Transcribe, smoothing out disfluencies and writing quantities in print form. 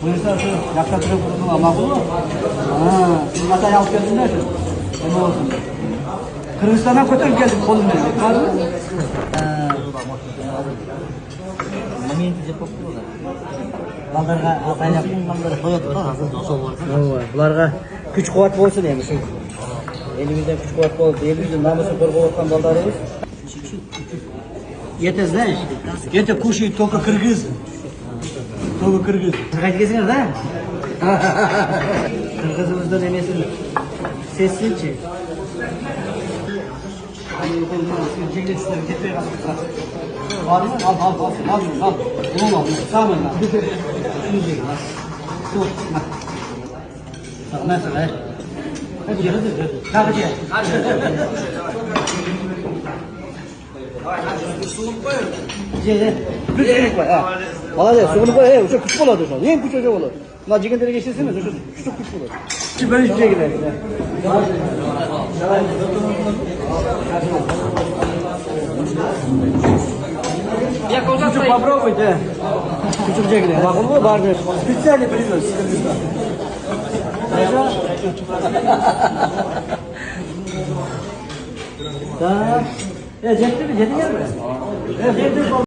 Buyursa şu yakta tırıp kurtulma makul mu? Siz masayı alıp geldinler şu. Ne olsun? Kırgızistan'dan götürüp geldim kolumda. Var mı? Baldarga atayla bularga kuch quvvat bo'lsin endi shu. Elimizde kuch quvvat bo'lib, elimizde namusini qo'rqayotgan baldarimiz. Это знаешь, это кушает только кыргызы. Только кыргыз. Qaytgasinglar da? Kırgızımızdan emesin. Sessinchi. Al. Bunu al. Tamam lan. Şunu çek lan. Dur. Tamam sen. Hadi hadi. Kalk gel. Gel. Küçük koy. Ha. Молодец. Suğunu koy. He, şu küçük oladı şu an. Yem küçük olur. Lan cigenleri geçirsene. Şu küçük olur. Şimdi ben hiçbir şey gidelim. Чуть-чуть попробуйте. Чуть-чуть жегли. Макул mu? Barber. Специально привез. Хорошо? Да. Жетті ме? Жетіңер ме?